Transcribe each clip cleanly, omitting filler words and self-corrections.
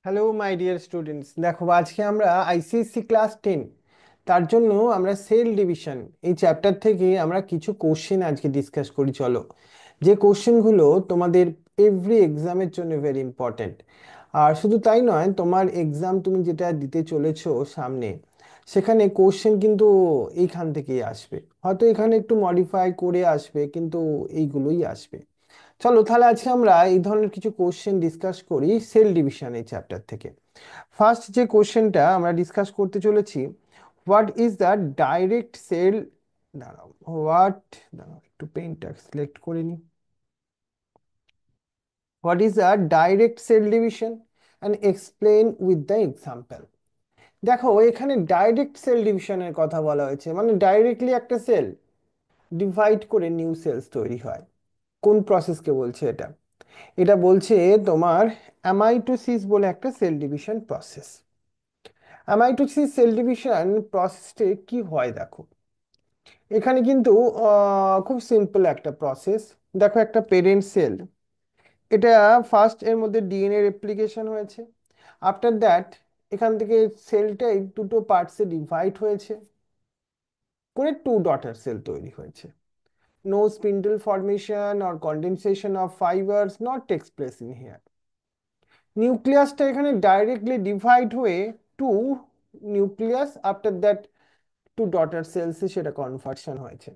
Hello my dear students, দেখো আজকে আমরা আইসিএসসি ক্লাস 10 তার জন্য আমরা সেল ডিভিশন এই চ্যাপ্টার থেকে আমরা কিছু কোশ্চেন আজকে ডিসকাস করি। চলো, যে কোশ্চেনগুলো তোমাদের এভরি এক্সামের জন্য ভেরি ইম্পর্ট্যান্ট। আর শুধু তাই নয়, তোমার এক্সাম তুমি যেটা দিতে চলেছো সামনে, সেখানে কোশ্চেন কিন্তু এইখান থেকেই আসবে। হয়তো এখানে একটু মডিফাই করে আসবে, কিন্তু এইগুলোই আসবে। চলো তাহলে আজকে আমরা এই ধরনের কিছু কোশ্চেন ডিসকাস করি সেল ডিভিশন এই চ্যাপ্টার থেকে। ফার্স্ট যে কোশ্চেনটা আমরা ডিসকাস করতে চলেছি, what is the direct cell, দাঁড়াও হোয়াট, দাঁড়াও একটু পেনটা সিলেক্ট করে নি। What is the direct cell division and explain with the example. দেখো এখানে ডাইরেক্ট সেল ডিভিশনের কথা বলা হয়েছে, মানে ডাইরেক্টলি একটা সেল ডিভাইড করে নিউ সেলস তৈরি হয়। কোন প্রসেসকে বলছে এটা? এটা বলছে তোমার অ্যামাইটোসিস বলে একটা cell division process. Amitosis cell division প্রসেসে কি হয় দেখো, এখানে কিন্তু খুব সিম্পল একটা প্রসেস। দেখো একটা পেরেন্ট সেল, এটা ফার্স্ট এর মধ্যে ডিএনএ রেপ্লিকেশন হয়েছে। আফটার দ্যাট এখান থেকে সেলটাই দুটো পার্টসে ডিভাইড হয়েছে করে টু ডটার সেল তৈরি হয়েছে। No spindle formation or condensation of fibres not takes place in here. নিউক্লিয়াসটা এখানে ডাইরেক্টলি ডিভাইড হয়ে two nucleus, after that two daughter সেলসে সেটা কনভার্সন হয়েছে।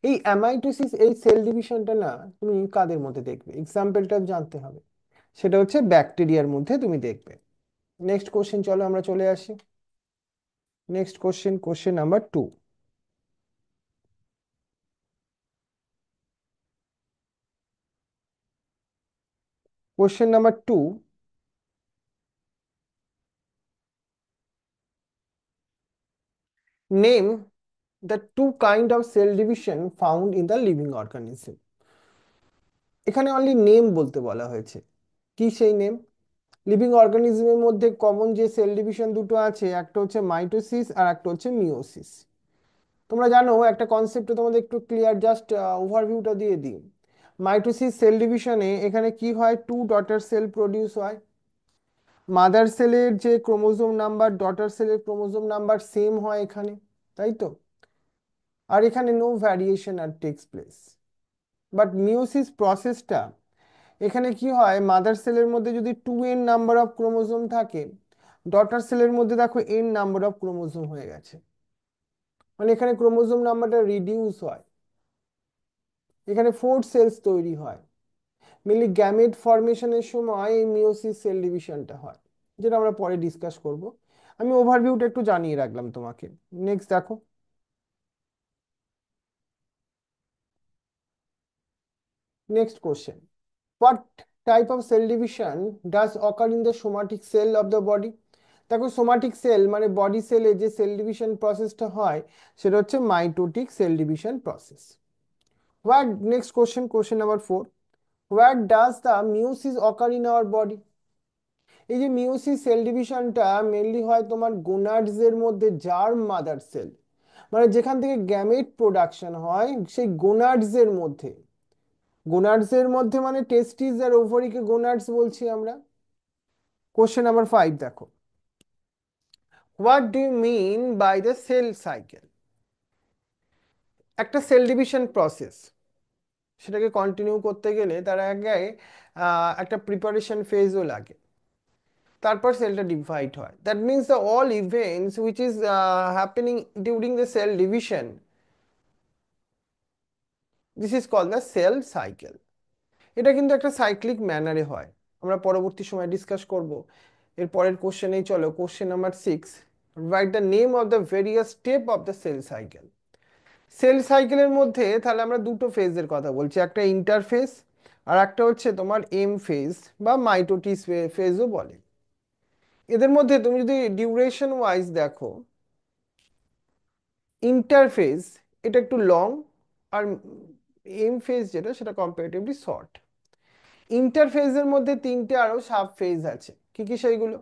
এই অ্যামাইটোসিস এই সেল ডিভিশনটা না তুমি কাদের মধ্যে দেখবে, এক্সাম্পলটা জানতে হবে। সেটা হচ্ছে ব্যাকটেরিয়ার মধ্যে তুমি দেখবে। নেক্সট কোশ্চেন, চলো আমরা চলে আসি। Next question, question number 2। Question number 2, name the two kind of cell division found in the living organism। এখানে অনলি নেম বলতে বলা হয়েছে। কি সেই নেম? লিভিং অর্গানিজমের মধ্যে কমন যে সেল ডিভিশন দুটো আছে, একটা হচ্ছে মাইটোসিস আর একটা হচ্ছে মিওসিস। তোমরা জানো একটা কনসেপ্ট তোমাদের একটু ক্লিয়ার, জাস্ট ওভারভিউটা দিয়ে দিই। মাইটোসিস সেল ডিভিশনে এখানে কি হয়, টু ডটার সেল প্রডিউস হয়। মাদার সেলের যে ক্রোমোজোম নাম্বার ডটার সেলের ক্রোমোজোম নাম্বার সেম হয় এখানে, তাই তো? আর এখানে no variation are takes place. But meiosis প্রসেসটা, এখানে কি হয়, মাদার সেলের মধ্যে যদি 2n নাম্বার অফ ক্রোমোজোম থাকে, ডটার সেলের মধ্যে দেখো n নাম্বার অফ ক্রোমোজোম হয়ে গেছে। মানে এখানে ক্রোমোজোম নাম্বারটা রিডিউস হয়, এখানে 4 সেলস তৈরি হয়। মেনলি গ্যামেট ফরমেশনের সময় এই মিওসিস সেল ডিভিশনটা হয়, যেটা আমরা পরে ডিসকাস করব। আমি ওভারভিউটা একটু জানিয়ে রাখলাম তোমাকে। নেক্সট দেখো, next question, what type of cell division does ochre in the somatic sell of the body. দেখো সোমাটিক সেল মানে বডি সেলে যে সেল ডিভিশন প্রসেসটা হয়, সেটা হচ্ছে mitotic cell division process. What, next question, question number 4, what does the meiosis occur in our body. এই যে মিওসিস সেল ডিভিশনটা মেনলি হয় তোমার গোনাডস এর মধ্যে, জার্ম মাদার সেল, মানে যেখান থেকে গ্যামেট প্রোডাকশন হয় সেই গোনাডস এর মধ্যে। গোনাডস এর মধ্যে মানে টেস্টিস আর ওভারিকে গোনাডস বলছি আমরা। কোশ্চেন নাম্বার 5 দেখো, what do you mean by the cell cycle. একটা সেল ডিভিশন প্রসেস, সেটাকে কন্টিনিউ করতে গেলে তার আগে একটা প্রিপারেশন ফেজও লাগে, তারপর সেলটা ডিভাইড হয়। That means the all events which is happening during the cell division, this is called the cell cycle. এটা কিন্তু একটা সাইক্লিক ম্যানারে হয়, আমরা পরবর্তী সময় ডিসকাস করব। এর পরের কোশ্চেনেই চলো, question number 6, right the name of the various step of the cell cycle. Cell সাইকেলের মধ্যে তাহলে আমরা দুটো ফেজের কথা বলছি, একটা ইন্টারফেজ আর একটা হচ্ছে তোমার এম ফেজ বা মাইটোটিস ফেজও বলে। এদের মধ্যে তুমি যদি ডিউরেশন ওয়াইজ দেখো, ইন্টারফেজ এটা একটু লং, আর এম ফেজ যেটা সেটা কম্পারেটিভলি শর্ট। ইন্টারফেজের মধ্যে তিনটে আরো সাব ফেজ আছে, কি কি সেইগুলো?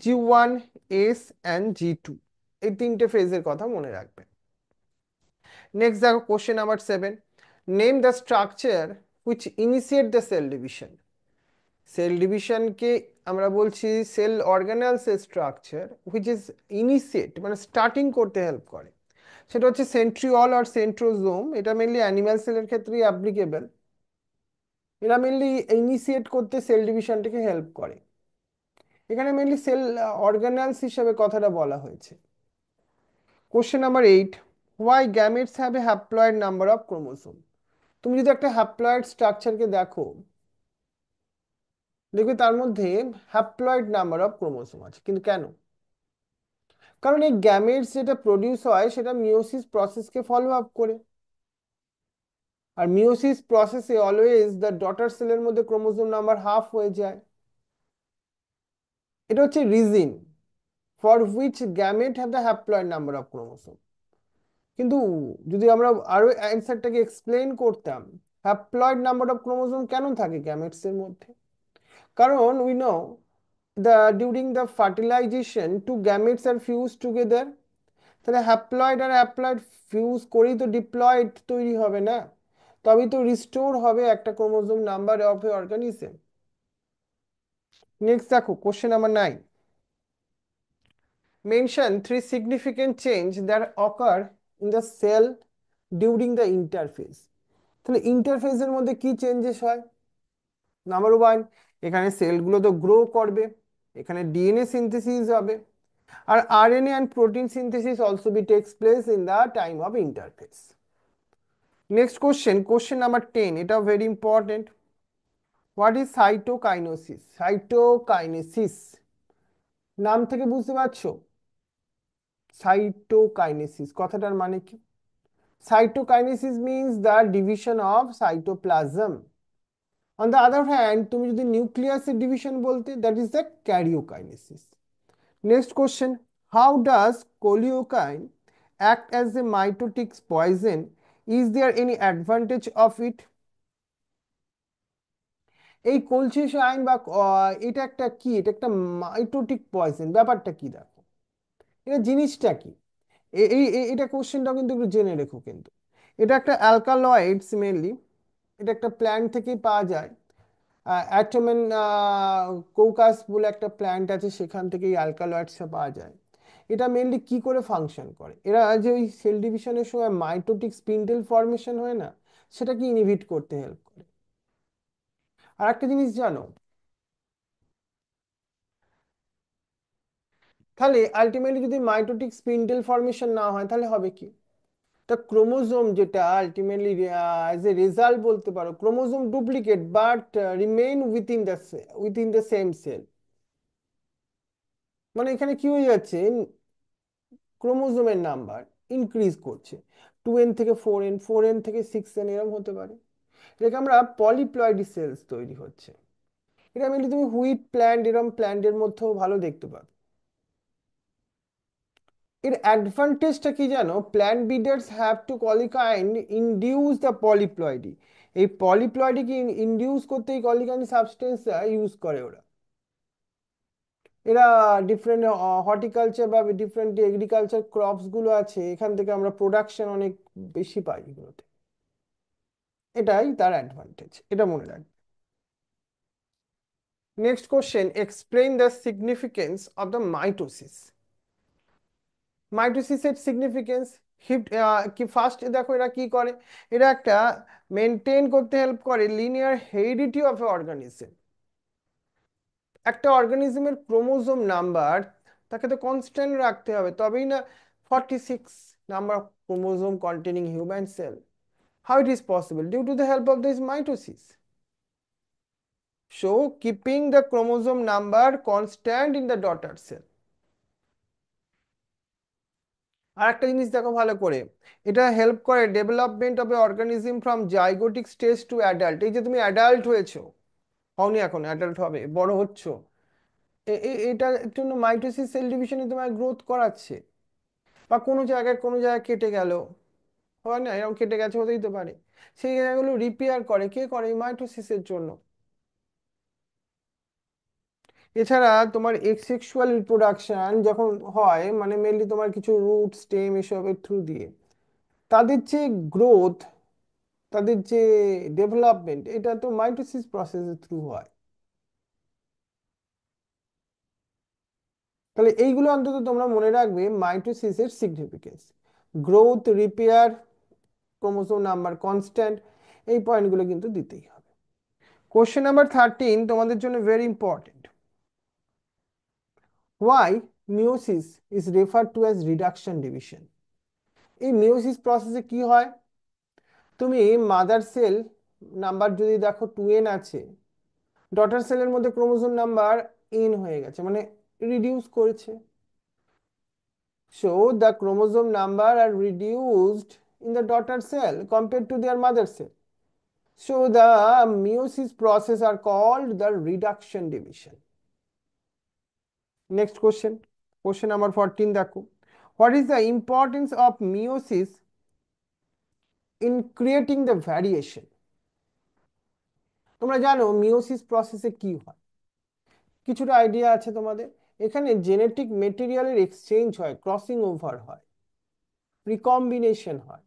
G1, S অ্যান্ড G2, এই তিনটে ফেজের কথা মনে রাখবে। নেক্সট দেখো question number 7, name the structure which initiate the cell division. Cell ডিভিশনকে আমরা বলছি cell organelle cell structure which is initiate মানে স্টার্টিং করতে হেল্প করে, সেটা হচ্ছে সেন্ট্রিওল আর সেন্ট্রোজোম। এটা মেনলি অ্যানিম্যাল সেলের ক্ষেত্রেই অ্যাপ্লিকেবল। এরা মেনলি ইনিশিয়েট করতে সেল ডিভিশনটাকে হেল্প করে। এখানে মেনলি সেল অর্গানালস হিসেবে কথাটা বলা হয়েছে। Question number 8, why gametes have a haploid number of chromosome. তুমি যদি একটা হ্যাপ্লয়েড স্ট্রাকচারকে দেখো, দেখবে তার মধ্যে হ্যাপ্লয়েড নাম্বার অফ ক্রোমোসোম আছে, কিন্তু কেন? কারণ এই গ্যামেটস যেটা প্রডিউস হয় সেটা মিওসিস প্রসেসকে ফলো আপ করে। আর মিওসিস প্রসেসে অলওয়েজ দ্য ডটার সেলের মধ্যে ক্রোমোসোম নাম্বার হাফ হয়ে যায়। এটা হচ্ছে reason for which gamete have the haploid number of chromosome. কিন্তু যদি আমরা আরো অ্যান্সারটাকে এক্সপ্লেন করতাম, হ্যাপ্লয়েড নাম্বার অফ ক্রোমোসোম কেন থাকে গ্যামেটস এর মধ্যে? কারণ we know during the fertilisation two gametes are fuse together. তাহলে হ্যাপ্লয়েড আর হ্যাপ্লয়েড ফিউজ করেই তো ডিপ্লয়েড তৈরি হবে না, তবেই তো রিস্টোর হবে একটা chromosome number of A organism. Next দেখো question number 9, mention three significant change that occur in the cell during the interphase. তাহলে ইন্টারফেজের মধ্যে কি চেঞ্জেস হয়? নাম্বার 1, এখানে সেলগুলো তো গ্রো করবে, এখানে ডিএনএ সিনথেসিস হবে, আর RNA and protein synthesis also be takes place in the time of interphase. Next question, question number 10, এটা very important. What is cytokinesis? Cytokinesis নাম থেকে বুঝতে পারছো সাইটোকাইনেসিস কথাটার মানে কি? Cytokinesis means the division of cytoplasm. On the other hand তুমি যদি নিউক্লিয়াসের ডিভিশন বলতে, that is the karyokinesis. Next question, how does colchicine act as a mitotic poison? Is there any advantage of it? এই কোলচিসাইন বা এটা একটা কি, এটা একটা মাইটোটিক পয়জন, ব্যাপারটা কি দেখো, এটা জিনিসটা কি? এটা কোশ্চেনটাও কিন্তু একটু জেনে রেখো কিন্তু। এটা একটা অ্যালকালয়েডস মেনলি, এটা একটা প্ল্যান্ট থেকেই পাওয়া যায়। অ্যাটোমেন কৌকাস বলে একটা প্ল্যান্ট আছে, সেখান থেকেই অ্যালকালয়েডসটা পাওয়া যায়। এটা মেনলি কি করে ফাংশন করে? এরা যে ওই সেল ডিভিশনের সময় মাইটোটিক স্পিন্ডেল ফর্মেশন হয় না, সেটাকে ইনহিবিট করতে হেল্প করে। আর একটা জিনিস জানো, তাহলে আলটিমেটলি যদি মাইটোটিক স্পিন্ডেল ফর্মেশন না হয় তাহলে হবে কি? তা ক্রোমোজোম যেটা আলটিমেটলি অ্যাজ এ রেজাল্ট বলতে পারো chromosome duplicate but remain within the same cell. মানে এখানে কি হয়ে যাচ্ছে, ক্রোমোজোমের নাম্বার ইনক্রিজ করছে, 2n থেকে 4n, 4n থেকে 6n, এরকম হতে পারে। এটাকে আমরা পলিপ্লয়েডি সেলস তৈরি হচ্ছে। এটা মেনলি তুমি হুইট প্ল্যান্ট এরকম প্ল্যান্টের মধ্যেও ভালো দেখতে পাবে। এর অ্যাডভান্টেজটা কি জানো? Plant breeders have to colchicine induce the polyploidy. এই পলিপ্লয়েডিকে ইনডিউস করতে এই কলিকাইন সাবস্টেন্স ইউজ করে ওরা। এরা ডিফারেন্ট হর্টিকালচার বা ডিফারেন্ট এগ্রিকালচার ক্রপস গুলো আছে, এখান থেকে আমরা প্রোডাকশন অনেক বেশি পাই এগুলোতে। এটাই তার অ্যাডভান্টেজ, এটা মনে রাখবে। Next question, explain the significance of the mitosis. মাইটোসিসের সিগনিফিকেন্স কি, ফার্স্ট দেখো এরা কি করে, এরা একটা মেনটেন করতে হেল্প করে linear heredity of A organism. একটা অর্গানিজমের ক্রোমোজোম নাম্বার তাকে তো কনস্ট্যান্ট রাখতে হবে, তবেই না 46 number of chromosome containing human cell. How it is possible? Due to the help of this mitosis. So keeping the chromosome number constant in the daughter cell. আর একটা জিনিস দেখো ভালো করে, এটা হেল্প করে development of A organism from zygotic stage two adult. এই যে তুমি অ্যাডাল্ট হয়েছো, হওনি এখন, অ্যাডাল্ট হবে, বড় হচ্ছ, এটার জন্য মাইটোসিস সেল ডিভিশনে তোমার গ্রোথ করাচ্ছে। বা কোনো জায়গায় কেটে গেল, হয় না এরকম, কেটে গেছে, হতেই তো পারে, সেই জায়গাগুলো রিপেয়ার করে কে করে? এই মাইটোসিসের জন্য। এছাড়া তোমার এক্সেক্সুয়াল রিপ্রোডাকশন যখন হয়, মানে মেনলি তোমার কিছু রুট স্টেম এসবের থ্রু দিয়ে, তাদের যে গ্রোথ, তাদের যে ডেভেলপমেন্ট, এটা তো মাইটোসিস প্রসেসের থ্রু হয়। তাহলে এইগুলো অন্তত তোমরা মনে রাখবে মাইটোসিসের significance. Growth, repair, chromosome number constant, এই পয়েন্টগুলো কিন্তু দিতেই হবে। কোশ্চেন নাম্বার 13 তোমাদের জন্য very important. Why meiosis is referred to as reduction division? এই মিওসিস প্রসেসে কি হয়, তুমি মাদার সেল নাম্বার যদি দেখো 2n আছে, ডটার সেলের মধ্যে ক্রোমোসোম নাম্বার n হয়ে গেছে, মানে রিডিউস করেছে। So the chromosome number are reduced in the daughter cell compared to their mother cell. So the meiosis process are called the reduction division. Next question. Question number 14 দেখো। What is the importance of meiosis in creating the variation? তোমরা জানো meiosis প্রসেসে কি হয়, কিছুটা idea আছে তোমাদের। এখানে জেনেটিক মেটেরিয়ালের এক্সচেঞ্জ হয়, ক্রসিং ওভার হয়, রিকম্বিনেশন হয়।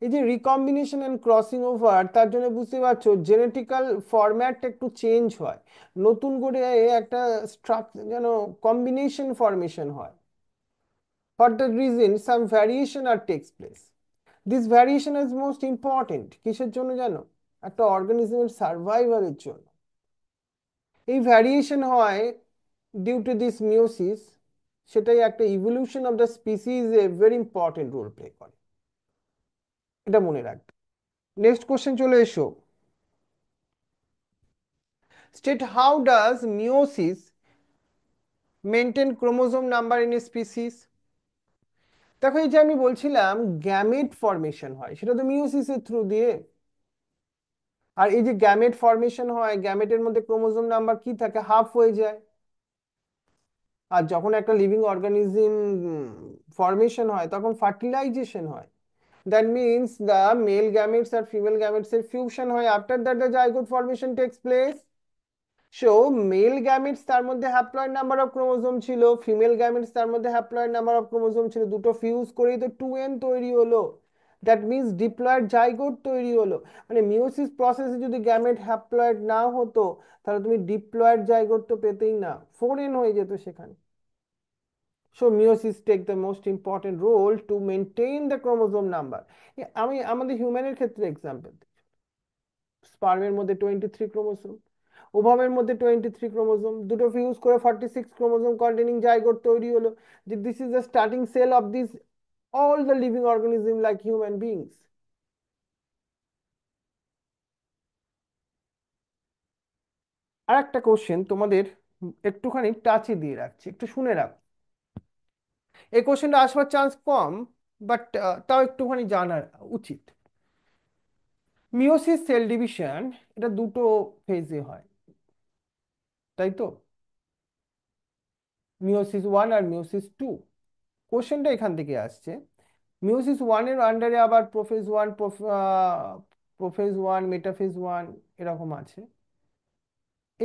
এই যে রিকম্বিনেশন এন্ড ক্রসিং ওভার, তার জন্য বুঝতে পারছো জেনেটিক্যাল ফরম্যাটটা একটু চেঞ্জ হয়, নতুন করে একটা স্ট্রাকচার যেন কম্বিনেশন ফরমেশন হয়। For the reason some variation are takes place. This variation is most important কিসের জন্য জানো? একটা অর্গানিজমের সার্ভাইভালের জন্য। এই ভ্যারিয়েশন হয় ডিউ টু দিস মিওসিস, সেটাই একটা evolution of the species a very important role play করে, এটা মনে রাখবে। নেক্সট কোশ্চেন চলে এসো। State how does meiosis maintain chromosome number in a species? দেখো এই যে আমি বলছিলাম গ্যামেট ফরমেশন হয়, সেটা তো মিওসিসের থ্রু দিয়ে। আর এই যে গ্যামেট ফরমেশন হয়, গ্যামেটের মধ্যে ক্রোমোসোম নাম্বার কি থাকে, হাফ হয়ে যায়। আর যখন একটা লিভিং অর্গানিজম ফরমেশন হয় তখন ফার্টিলাইজেশন হয়। That means the male gametes আর ফিমেল গ্যামেটস এর ফিউশন হয়, after that the zygote formation takes place. So male gametes তার মধ্যে হ্যাপ্লয়েড নাম্বার অফ ক্রোমোসোম ছিল, ফিমেল গ্যামেটস তার মধ্যে হ্যাপ্লয়েড নাম্বার অফ ক্রোমোসোম ছিল, দুটো ফিউজ করেই তো 2n তৈরি হলো। দ্যাট মিনস ডিপ্লয়েড জাইগোট তৈরি হলো। মানে মিওসিস প্রসেসে যদি গ্যামেট হ্যাপ্লয়েড না হতো, তাহলে তুমি ডিপ্লয়েড জাইগোট তো পেতেই না, 4n হয়ে যেত সেখানে। So meiosis take the most important role to maintain the chromosome number. আমি আমাদের হিউম্যানের ক্ষেত্রে এক্সাম্পল, স্পার্মের মধ্যে 23 ক্রোমোসোম, ওভামের মধ্যে 23 ক্রোমোসোম, দুটো ফিউজ করে 46 ক্রোমোসোম কন্টেনিং জাইগোট তৈরি হলো। যে this is the starting cell of this all the living organism like human beings. আর একটা কোশ্চেন তোমাদের একটুখানি টাচে দিয়ে রাখছি, একটু শুনে রাখ। এই কোশ্চেনটা আসবার চান্স কম, বাট তাও একটুখানি জানা উচিত। মিওসিস সেল ডিভিশন এটা দুটো ফেজে হয়, তাই তো? মিওসিস 1 আর মিওসিস 2। কোশ্চেনটা এখান থেকে আসছে। মিওসিস 1 এর আন্ডারে আবার প্রোফেজ 1, প্রোফেজ 1, মেটাফেজ 1 এরকম আছে।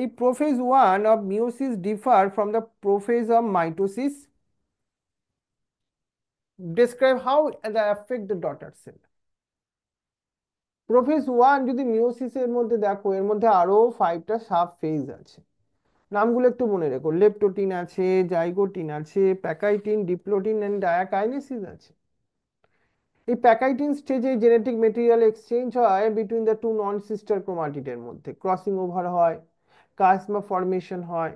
এই prophase 1 of meiosis differ from the prophase of mitosis. Describe how the affect the daughter cell. Prophase 1 যদি মিওসিসের মধ্যে দেখো, এর মধ্যে আরো 5টা সাব ফেজ আছে। নামগুলো একটু মনে রেখো, লেপটোটিন আছে, জাইগোটিন আছে, প্যাকাইটিন, ডিপ্লোটিন এন্ড ডায়াকাইনেসিস আছে। এই প্যাকাইটিন স্টেজে জেনেটিক মেটেরিয়াল এক্সচেঞ্জ হয় between the two non sister ক্রোমাটিডের মধ্যে, ক্রসিং ওভার হয়, কাসমা ফরমেশন হয়।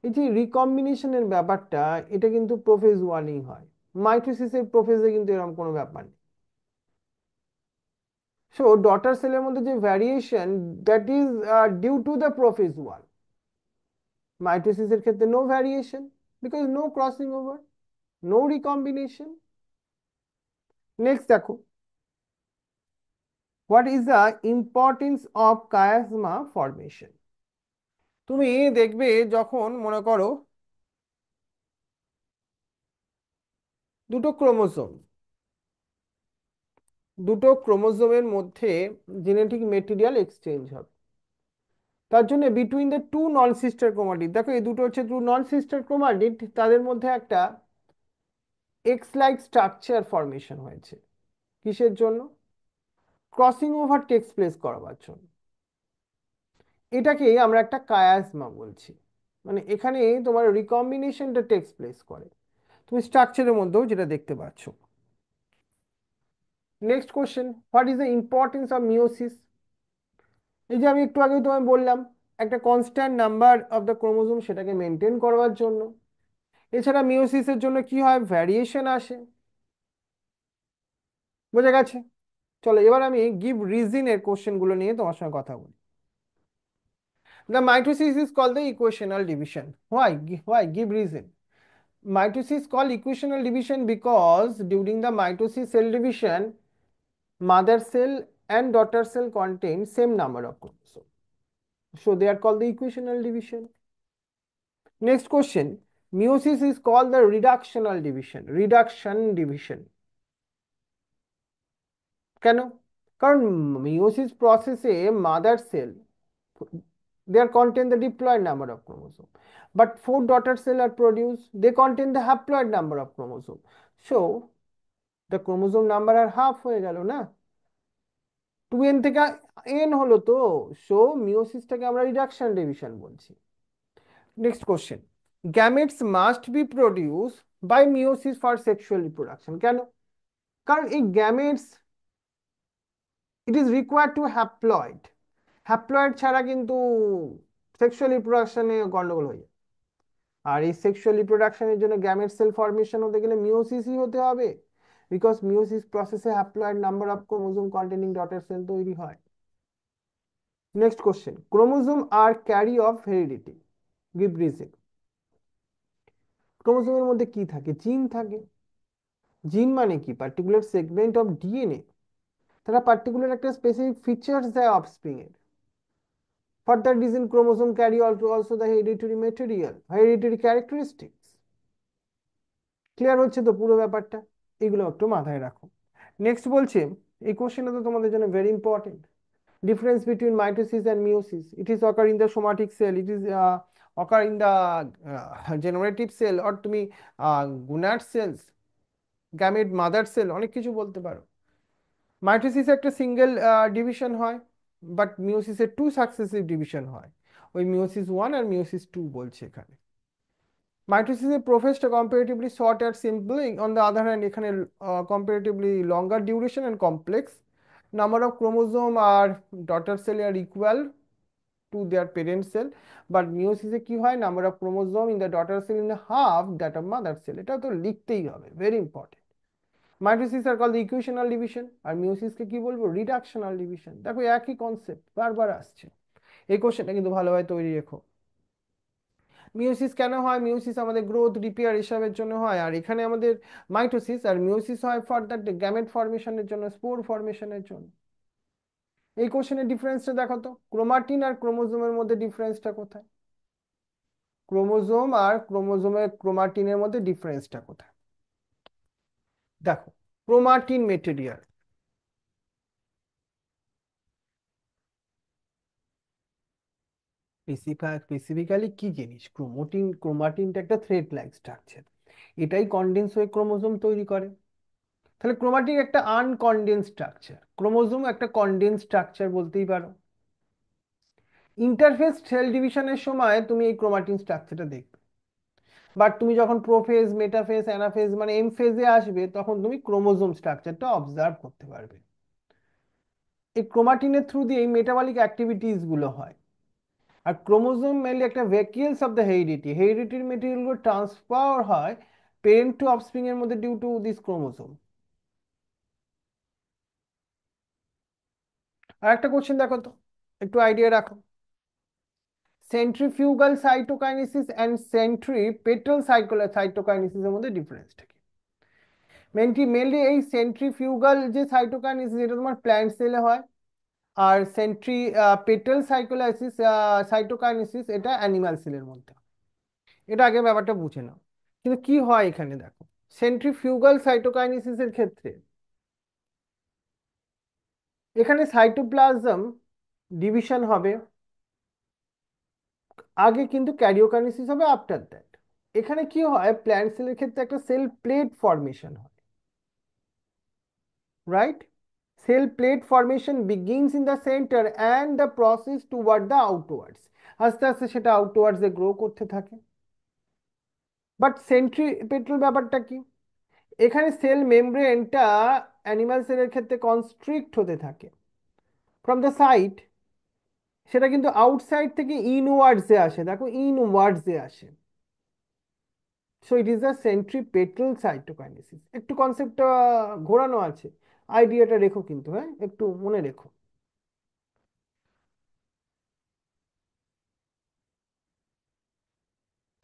এই যে রিকম্বিনেশনের ব্যাপারটা, এটা কিন্তু প্রোফেজ 1এই হয়। মাইটোসিসের প্রোফেজে কিন্তু এরকম কোনো ব্যাপার নেই। সো ডটার সেলের মধ্যে যে variation, that is due to the prophase 1। মাইটোসিসের ক্ষেত্রে no variation, because no crossing over, no recombination. Next দেখো, what is the importance of chiasma formation? তুমি দেখবে যখন মনে করো দুটো ক্রোমোসোম, দুটো ক্রোমোসোমের মধ্যে জেনেটিক মেটেরিয়াল এক্সচেঞ্জ হবে, তার জন্য between the two non sister chromatid, দেখো এই দুটো হচ্ছে টু নন সিস্টার ক্রোমাটিড, তাদের মধ্যে একটা এক্স লাইক স্ট্রাকচার ফরমেশন হয়েছে। কিসের জন্য? ক্রসিং ওভার টেক্স প্লেস করাবার জন্য। এটাকেই আমরা একটা কায়াজমা বলছি। মানে এখানে তোমার রিকম্বিনেশনটা টেক্স প্লেস করে, তুমি স্ট্রাকচারের মধ্যেও যেটা দেখতে পাচ্ছ। Next question, what is the importance of meiosis? এই যে আমি একটু আগে তোমায় বললাম, একটা constant number of the chromosome সেটাকে মেনটেন করবার জন্য। এছাড়া মিওসিসের জন্য কি হয়, ভ্যারিয়েশন আসে। বোঝা গেছে? চলো এবার আমি গিভ রিজন এর কোশ্চেন গুলো নিয়ে তোমার সঙ্গে কথা বলি। The mitosis is called the equational division. Why give reason? Mitosis called equational division because during the mitosis cell division, mother cell and daughter cell contain same number of chromosomes. So they are called the equational division. Next question, meiosis is called the reductional division. Reduction division. কেন? কারণ meiosis process A mother cell, they contain the diploid number of chromosomes. But four daughter cell are produced, they contain the haploid number of chromosomes. So the chromosome number are half হয়ে গেল না, 2n থেকে n হলো তো। So মিওসিসটাকে আমরা reduction division বলছি। Next question, gametes must be produce by meiosis for sexual reproduction. কেন? কারণ এই gametes, it is required to haploid. Haploid ছাড়া কিন্তু সেক্সুয়াল রিপ্রোডাকশনে গন্ডগোল হয়ে যায়। আর এই সেক্সুয়াল রিপ্রোডাকশনের জন্য গ্যামেট সেল ফরমেশন হতে গেলে মিওসিসই হতে হবে, বিকজ মিওসিস প্রসেসে haploid number of chromosome containing daughter cell তৈরি হয়। Next question, chromosome are carry of heredity, give reason. ক্রোমোজোমের মধ্যে কি থাকে? জিন থাকে। জিন মানে কি? পার্টিকুলার সেগমেন্ট অফ ডিএনএ, তারা পার্টিকুলার একটা স্পেসিফিক ফিচার্স দেয় অফস্প্রিং এর। For that reason chromosome carry also the hereditary material, hereditary characteristics. Clear হচ্ছে তো পুরো ব্যাপারটা? এগুলো একটু মাথায় রাখো। নেক্সট বলছে, এই কোশ্চেনটা তো তোমাদের জন্য very important, difference between mitosis and meiosis. It is occur in the somatic cell, it is occur in the generative cell, or তুমি gonad cells, gamete mother cell, অনেক কিছু বলতে পারো। মাইটোসিস একটা সিঙ্গেল ডিভিশন হয়, বাট মিওসিসের two successive division হয়, ওই মিওসিস 1 আর মিওসিস 2 বলছে এখানে। মাইটোসিসের প্রোফেসটা কম্পারেটিভলি শর্ট আর simple, on the other hand এখানে comparatively longer duration and complex. Number of chromosome আর daughter cell are equal to their parent cell, but meiosis এ কি হয়, number of chromosome in the daughter cell in half that of mother cell. এটা তো লিখতেই হবে, very important. Mitosis are call the equational division, আর মিওসিসকে কি বলবো, রিডাকশনাল ডিভিশন। দেখো একই কনসেপ্ট বারবার আসছে, এই কোশ্চেনটা কিন্তু ভালোভাবে তৈরি রেখো। মিওসিস কেন হয়? মিওসিস আমাদের গ্রোথ রিপেয়ার এসবের জন্য হয়, আর এখানে আমাদের মাইটোসিস আর মিওসিস হয় ফর দ্যাট গ্যামেট ফরমেশনের জন্য, স্পোর ফরমেশনের জন্য। এই কোশ্চেনের ডিফারেন্সটা দেখো তো, ক্রোমাটিন আর ক্রোমোজোমের মধ্যে ডিফারেন্সটা কোথায়? ক্রোমোজোম আর ক্রোমাটিনের মধ্যে ডিফারেন্সটা কোথায়? দেখো, ক্রোমাটিন মেটেরিয়াল, স্পেসিফিক্যালি কি জিনিস? ক্রোমাটিনটা একটা থ্রেড লাইক স্ট্রাকচার, এটাই কনডেন্স হয়ে ক্রোমোজোম তৈরি করে। তাহলে ক্রোমাটিন একটা আনকনডেন্স স্ট্রাকচার, ক্রোমোজোম একটা কনডেন্স স্ট্রাকচার বলতেই পারো। ইন্টারফেস সেল ডিভিশনের সময় তুমি এই ক্রোমাটিন স্ট্রাকচারটা দেখবে, বাট তুমি যখন প্রোফেজ, মেটাফেজ, অ্যানাফেজ মানে এম ফেজে আসবে, তখন তুমি ক্রোমোজোম স্ট্রাকচারটা অবজার্ভ করতে পারবে। এই ক্রোমাটিনের থ্রু দিয়ে এই মেটাবলিক অ্যাক্টিভিটিস গুলো হয়। আর ক্রোমোজোম মেনলি একটা ভেহিকলস অফ দ্য হেরিডিটি, হেরিডিটির মেটেরিয়াল গুলো ট্রান্সফার হয় পেরেন্ট টু অফস্প্রিং এর মধ্যে ডিউ টু দিস ক্রোমোজোম। আর একটা কোশ্চেন দেখো তো, একটু আইডিয়া রাখো, সেন্ট্রিফিউগাল সাইটোকাইনেসিস এন্ড সেন্ট্রিপেটাল সাইটোকাইনেসিসের মধ্যে ডিফারেন্সটা কি? মেনলি এই সেন্ট্রিফিউগাল যে সাইটোকাইনেসিস, এটা তোমার প্ল্যান্ট সেলে হয়, আর পেটাল সাইটোকাইনেসিস এটা অ্যানিমাল সেলের মধ্যে। এটা আগে ব্যাপারটা বুঝে নাও। কিন্তু কি হয় এখানে দেখো, সেন্ট্রিফিউগাল সাইটোকাইনেসিসের ক্ষেত্রে এখানে সাইটোপ্লাজম ডিভিশন হবে আগে, কিন্তু ক্যারিওকাইনেসিস হবে আফটার দ্যাট। এখানে কি হয়, প্ল্যান্ট সেলের ক্ষেত্রে একটা সেল প্লেট ফরমেশন হয়, right? Cell plate formation begins in the centre and the process toward the outwards. আস্তে আস্তে সেটা আউটওয়ার্ডসে গ্রো করতে থাকে। বাট সেন্ট্রিপেটাল ব্যাপারটা কি? এখানে সেল মেমব্রেনটা অ্যানিমাল সেলের ক্ষেত্রে কনস্ট্রিক্ট হতে থাকে ফ্রম দ্য সাইড। সেটা কিন্তু আউটসাইড থেকে ইনওয়ার্ডসে আসে, দেখো ইনওয়ার্ডসে আসে। So it is the centripetal cytokinesis. একটু কনসেপ্টটা ঘোরানো আছে, আইডিয়াটা রেখো কিন্তু, হ্যাঁ একটু মনে রেখো।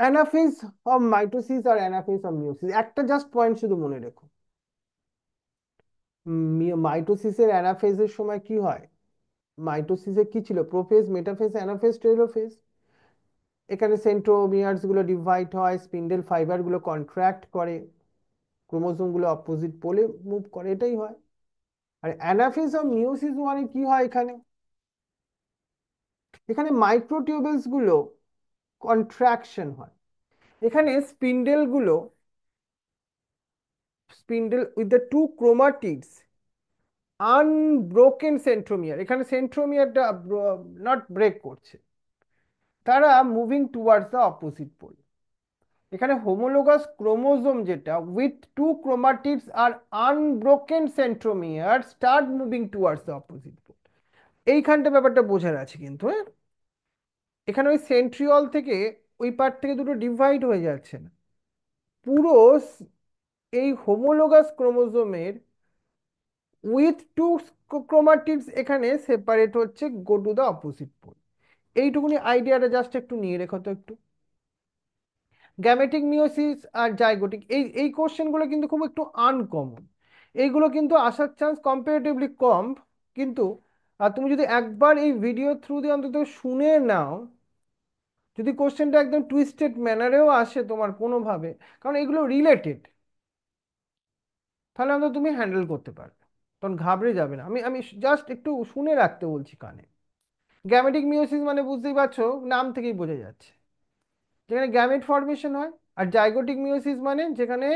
অ্যানাফেজ অফ মাইটোসিস আর অ্যানাফেজ অফ মিওসিস, একটা জাস্ট পয়েন্ট শুধু মনে রেখো। মাইটোসিসের অ্যানাফেজের সময় কি হয়? মাইটোসিসে কি ছিল? Prophase, metaphase, anaphase, telophase. এখানে সেন্ট্রোমিয়ার্স গুলো ডিভাইড হয়, স্পিন্ডেল ফাইবার গুলো কন্ট্রাক্ট করে, ক্রোমোজোম গুলো অপোজিট পোলে মুভ করে, এটাই হয়। আর অ্যানাফেজ অফ মিওসিস মানে কি হয় এখানে? এখানে মাইক্রোটিউবেলস গুলো কন্ট্রাকশন হয়। এখানে spindle with the two chromatids, unbroken centromere, এখানে সেন্ট্রোমিয়ারটা নট ব্রেক করছে, তারা moving towards the opposite pole. এখানে হোমোলোগাস ক্রোমোজোম যেটা উইথ টু ক্রোমাটিডস আর unbroken centromere start moving towards the opposite pole. এইখানটা ব্যাপারটা বোঝার আছে কিন্তু, হ্যাঁ। এখানে ওই সেন্ট্রিওল থেকে ওই পার্ট থেকে দুটো ডিভাইড হয়ে যাচ্ছে না, পুরো এই হোমোলোগাস ক্রোমোজোমের উইথ টু ক্রোমাটিডস এখানে সেপারেট হচ্ছে, go to the opposite pole. এইটুকুনি আইডিয়াটা জাস্ট একটু নিয়ে রেখো তো একটু। গ্যামেটিক মিওসিস আর জাইগোটিক, এই কোশ্চেনগুলো কিন্তু খুব একটু আনকমন। এইগুলো কিন্তু আসার চান্স কম্পারেটিভলি কম, কিন্তু তুমি যদি একবার এই ভিডিও থ্রু দিয়ে অন্তত শুনে নাও, যদি কোশ্চেনটা একদম টুইস্টেড ম্যানারেও আসে তোমার কোনোভাবে, কারণ এগুলো রিলেটেড, তাহলে অন্তত তুমি হ্যান্ডেল করতে পারবে, তখন ঘাবড়ে যাবে না। আমি আমি জাস্ট একটু শুনে রাখতে বলছি কানে। গ্যামেটিক মিওসিস মানে বুঝতেই পারছো, নাম থেকেই বোঝা যাচ্ছে, যেখানে গ্যামেট ফর্মেশন হয়। আর জাইগোটিক মিওসিস মানে যেখানে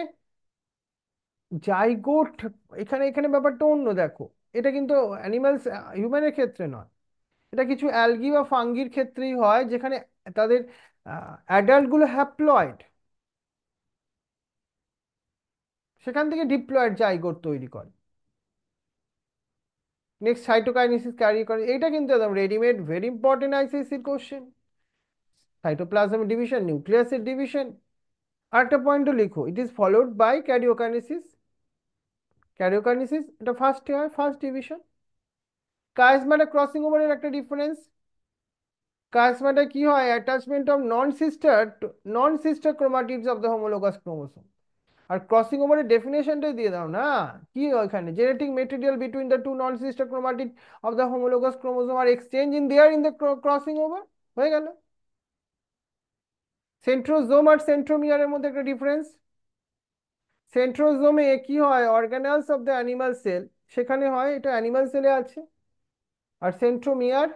জাইগোট, এখানে এখানে ব্যাপারটা অন্য, দেখো। এটা কিন্তু অ্যানিমালস, হিউম্যানের ক্ষেত্রে নয়, এটা কিছু অ্যালগি বা ফাঙ্গির ক্ষেত্রেই হয়, যেখানে তাদের অ্যাডাল্ট গুলো হ্যাপ্লয়েড, সেখান থেকে ডিপ্লয়েড জাইগোট তৈরি করে। নেক্সট সাইটোকাইনেসিস ক্যারি করে, এটা কিন্তু একদম রেডিমেড, ভেরি ইম্পর্টেন্ট আইসিএসসির কোশ্চেন। সাইটোপ্লাজম ডিভিশন, নিউক্লিয়াসের ডিভিশন। আরেকটা পয়েন্টও লিখো, it is followed by karyokinesis. Karyokinesis এটা ফার্স্টে হয়, ফার্স্ট ডিভিশন। কাইজমাটা ক্রসিং ওভারের একটা ডিফারেন্স। কাইজমাটা কি হয়? Attachment of non sister chromatids of the homologous chromosome. আর ক্রসিং ওভারের ডেফিনেশনটাই দিয়ে দাও না, কি ওইখানে? Genetic material between the two non sister chromatid of the homologous chromosome are exchange in the crossing over, হয়ে গেল। সেন্ট্রোজোম আর সেন্ট্রোমিয়ারের মধ্যে একটা ডিফারেন্স। সেন্ট্রোজোমে কি হয়? Organelles of the animal cell, সেখানে হয়, এটা অ্যানিমাল সেলে আছে। আর সেন্ট্রোমিয়ার,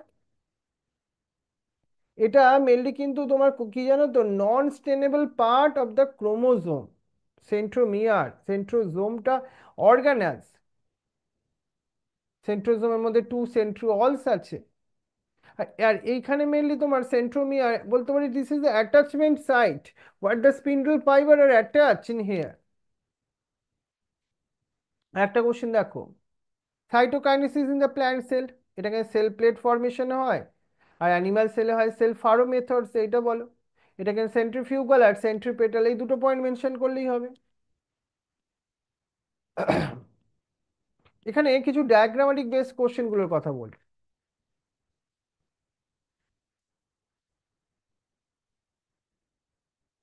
এটা মেনলি কিন্তু তোমার কি জানো তো, non stainable part of the chromosome. Centromere, সেন্ট্রোজোমটা অর্গানেলস, সেন্ট্রোজোমের মধ্যে টু সেন্ট্রিওলস আছে। আর এইখানে মেনলি তোমার সেন্ট্রোমিয়ার বলতে পারি this is the attachment site what the spindle fibre are attach in here. একটা কোশ্চেন দেখো, cytokinesis in the plant cell, এটাকে সেল প্লেট ফর্মেশনে হয়, আর অ্যানিমাল সেলে হয় সেল ফারো মেথডস, এইটা বলো। এটাকে সেন্ট্রিফিউগাল আর সেন্ট্রিপেটাল, এই দুটো পয়েন্ট মেনশন করলেই হবে। এখানে কিছু ডায়াগ্রামেটিক বেস কোশ্চেনগুলোর কথা বলি।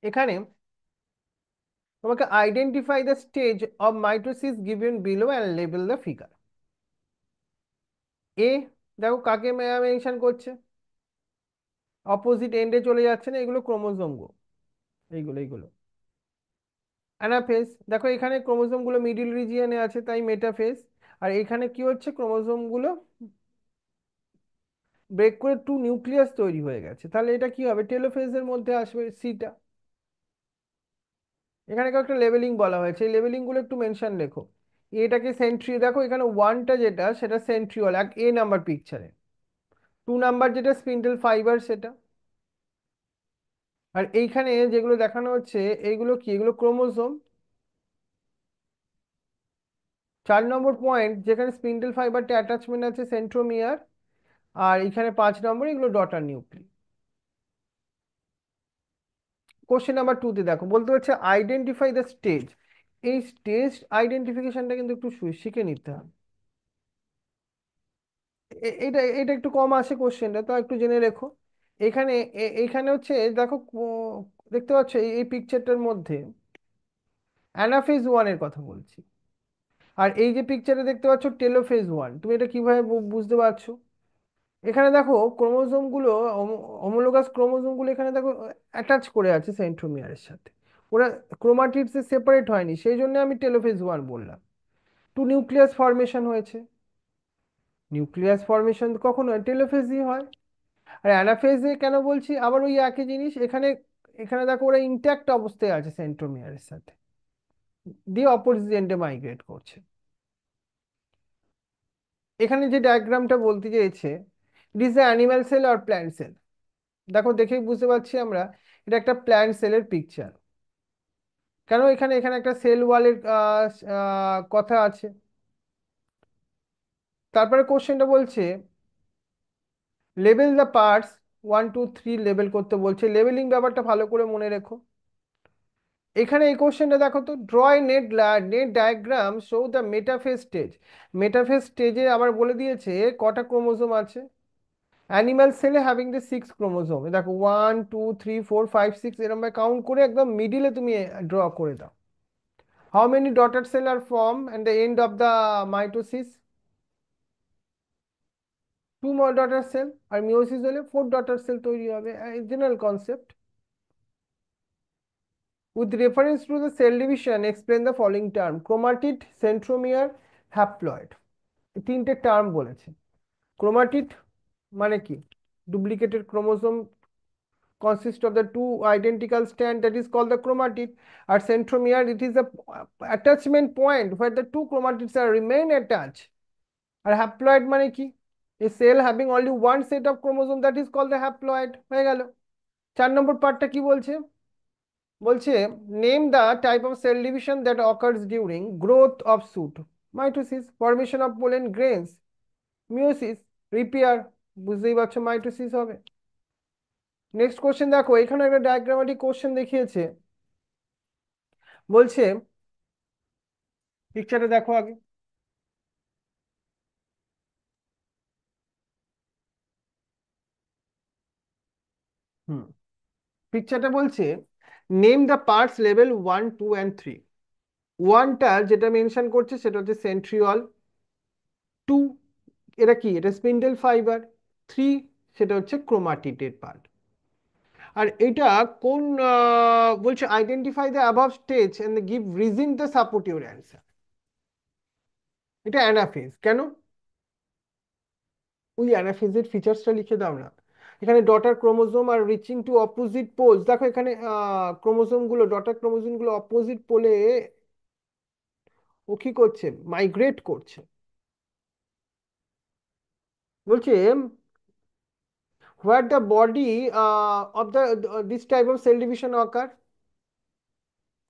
এখানে তোমাকে identify the stage of mitosis given below and label the figure. A, দেখো কাকে মেনশন করছে, অপোজিট এন্ডে চলে যাচ্ছে না, এগুলো ক্রোমোজোম গো, এইগুলো এইগুলো। অ্যানাফেজ, দেখো এখানে ক্রোমোজোম গুলো মিডিল রিজিয়নে আছে, তাই মেটাফেজ। আর এখানে কি হচ্ছে? ক্রোমোজোম গুলো ব্রেক করে টু নিউক্লিয়াস তৈরি হয়ে গেছে, তাহলে এটা কি হবে? টেলোফেজের মধ্যে আসবে সিটা। এখানে কয়েকটা লেভেলিং বলা হয়েছে, এই লেভেলিং গুলো একটু মেনশন লেখো। এটাকে সেন্ট্রি, দেখো এখানে ওয়ানটা যেটা সেটা সেন্ট্রিওল এক এ নাম্বার পিকচারে, টু নাম্বার যেটা স্পিন্ডল ফাইবার সেটা। আর এইখানে যেগুলো দেখানো হচ্ছে এইগুলো কি, এগুলো ক্রোমোসোম। 4 নম্বর পয়েন্ট যেখানে স্পিন্ডল ফাইবারটা অ্যাটাচমেন্ট আছে সেন্ট্রোমিয়ার। আর এখানে 5 নম্বর এগুলো ডটার নিউক্লি। কোশ্চেন নাম্বার 2তে দেখো বলতে হচ্ছে আইডেন্টিফাই দ্য স্টেজ। এই স্টেজ আইডেন্টিফিকেশনটা কিন্তু একটু শিখে নিতে হবে। এটা এটা একটু কম আসে কোশ্চেনটা, তো একটু জেনে রেখো। এখানে এখানে হচ্ছে দেখো দেখতে পাচ্ছ এই পিকচারটার মধ্যে অ্যানাফেজ ওয়ানের কথা বলছি। আর এই যে পিকচারে দেখতে পাচ্ছ টেলোফেজ ওয়ান, তুমি এটা কিভাবে বুঝতে পারছো? এখানে দেখো ক্রোমোজোম গুলো, হোমোলোগাস ক্রোমোজোম গুলো এখানে দেখো অ্যাটাচ করে আছে সেন্ট্রোমিয়ারের সাথে। ওরা ক্রোমাটিডসে সেপারেট হয়নি, সেই জন্য আমি টেলোফেজ ওয়ান বললাম। টু নিউক্লিয়াস ফর্মেশন হয়েছে। নিউক্লিয়াস ফর্মেশন কখন হয়? টেলোফেজই হয়। আর অ্যানাফেজে কেন বলছি আবার ওই একই জিনিস এখানে। এখানে দেখো ওরা ইন্ট্যাক্ট অবস্থায় আছে সেন্ট্রোমিয়ারের সাথে, দিয়ে অপোজিট এন্ডে মাইগ্রেট করছে। এখানে যে ডায়াগ্রামটা বলতে চেয়েছে, it is the animal cell আর প্ল্যান্ট সেল। দেখো দেখেই বুঝতে পারছি আমরা এটা একটা প্ল্যান্ট সেলের পিকচার। কেন এখানে এখানে একটা সেল ওয়ালের কথা আছে। তারপরে কোশ্চেনটা বলছে লেবেল দ্য পার্টস, 1 2 3 লেবেল করতে বলছে। লেবেলিং ব্যাপারটা ভালো করে মনে রেখো। এখানে এই কোশ্চেনটা দেখো তো, draw A net diagram show the metaphase stage. Metaphase স্টেজে আবার বলে দিয়েছে কটা ক্রোমোজোম আছে। অ্যানিমাল সেলে হ্যাভিং দ্য 6 ক্রোমোজোম, দেখো 1 2 3 4 5 6 এরকম কাউন্ট করে একদম মিডিলে তুমি ড্র করে দাও। How many daughter cell are form and the end of the mitosis? 2 daughter cell, আর মিওসিস হলে 4 ডটার সেল তৈরি হবে। General concept. With reference to the cell division explain the following term. Chromatid, centromere, haploid, তিনটে term বলেছে। Chromatid মানে কি? Duplicated chromosome consist of the two identical strand, that is called the chromatid. Or centromere, it is the attachment point where the two chromatids are remain attached. আর haploid মানে কি? A cell having only one set of chromosome, that is called the haploid। হয়ে গেল। 4 নম্বর পার্টটা কি বলছে? বলছে name the type of cell division that occurs during growth of shoot. Mitosis, formation of pollen grains. Meiosis, repair. বুঝতেই পারছো mitosis হবে। Next question দেখো, এখানে একটা ডায়াগ্রামেটিক কোশ্চেন দেখিয়েছে। বলছে পিকচারে দেখো আগে। হুম, পিকচারটা বলছে name the parts level 1 2 and 3। ওয়ানটা যেটা মেনশন করছে সেটা হচ্ছে সেন্ট্রিওল। টু, এটা কি? এটা স্পিন্ডেল ফাইবার। থ্রি, সেটা হচ্ছে ক্রোমাটিডের পার্ট। আর এটা কোন বলছে identify the above stage and give reason the support your answer. এটা অ্যানাফেজ। কেন? ওই অ্যানাফেজের ফিচার্সটা লিখে দাও না। এখানে daughter chromosome are reaching to opposite poles, দেখো এখানে ক্রোমোজোম গুলো, ডটার ক্রোমোজোম গুলো অপোজিট পোলে ও কি করছে? মাইগ্রেট করছে। বলছে where the body of the this type of cell division occur.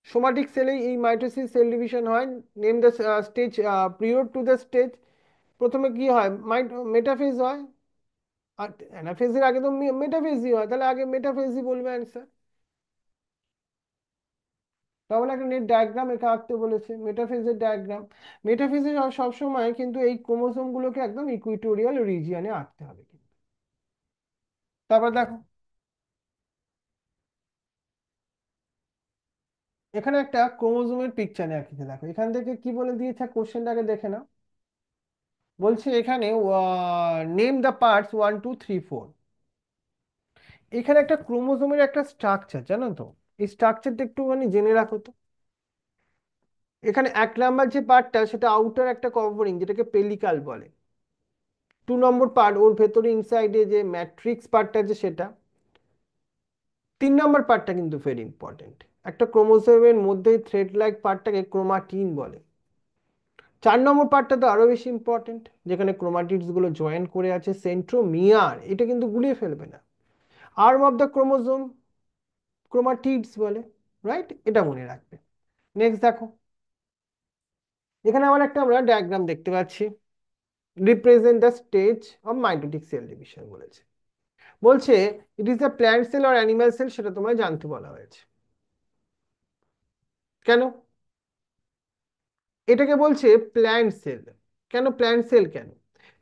Somatic সেলে এই মাইটোসিস সেল ডিভিশন হয়। Name the stage period to the stage. প্রথমে কি হয়? মেটাফেজ হয়। আর অ্যানাফেজের আগে তো মেটাফেজই হয়, তাহলে আগে মেটাফেজই বলবে অ্যান্সার। তাহলে একটা নেট ডায়াগ্রাম এঁকে আঁকতে বলেছে, মেটাফেজের ডায়াগ্রাম। মেটাফেজে সবসময় কিন্তু এই ক্রোমোসোম গুলোকে একদম ইকুইটোরিয়াল রিজিয়নে আঁকতে হবে কিন্তু। তারপর দেখো এখানে একটা ক্রোমোজোমের পিকচার আঁকিতে, দেখো এখান থেকে কি বলে দিয়েছে কোশ্চেনটাকে দেখে নাও। বলছে এখানে নেম দ্য পার্টস 1 2 3 4। এখানে একটা ক্রোমোজোমের একটা স্ট্রাকচার, জানো তো? এই স্ট্রাকচারটা একটুখানি জেনে রাখো তো। এখানে 1 নাম্বার যে পার্টটা সেটা আউটার একটা কভারিং, যেটাকে পেলিকাল বলে। 2 নম্বর পার্ট ওর ভেতরে ইনসাইডে যে ম্যাট্রিক্স পার্টটা আছে সেটা। 3 নম্বর পার্টটা কিন্তু ভেরি ইম্পর্টেন্ট। একটা ক্রোমোসোমের মধ্যে থ্রেড লাইক পার্টটাকে ক্রোমাটিন বলে। নম্বর পার্টটা তো আরো বেশি ইম্পর্টেন্ট, যেখানে ক্রোমাটিডস গুলো জয়েন করে আছে, সেন্ট্রোমিয়ার, এটা কিন্তু গুলিয়ে ফেলবে না। আর্ম অফ দ্য ক্রোমোজোম ক্রোমাটিডস বলে, রাইট, এটা মনে রাখবে। নেক্সট দেখো, এখানে আবার একটা আমরা ডায়াগ্রাম দেখতে পাচ্ছি, represent the stage of mitotic cell division বলেছে। বলছে it is the plant cell আর অ্যানিমাল সেল, সেটা তোমায় জানতে বলা হয়েছে। কেন এটাকে বলছে প্ল্যান্ট সেল? কেন প্ল্যান্ট সেল কেন?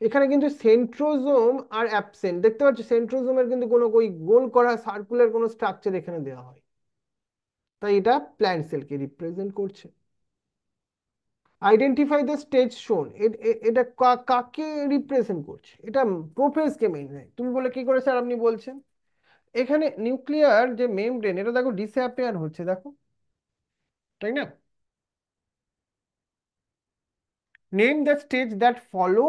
এখানে কিন্তু সেন্ট্রোজোম আর অ্যাবসেন্ট দেখতে পাচ্ছ, সেন্ট্রোজোমের কিন্তু কোনো ওই গোল করা সার্কুলার কোনো স্ট্রাকচার এখানে দেওয়া হয়, তাই এটা প্ল্যান্ট সেলকে রিপ্রেজেন্ট করছে। আইডেন্টিফাই দ্য স্টেজ শোন, এটা কাকে রিপ্রেজেন্ট করছে? এটা প্রোফেজকে মেইন। তুমি বলে কি করে স্যার আপনি বলছেন? এখানে নিউক্লিয়ার যে মেমব্রেন, এটা দেখো ডিসঅ্যাপিয়ার হচ্ছে, দেখো, তাই না? Name the stage that follow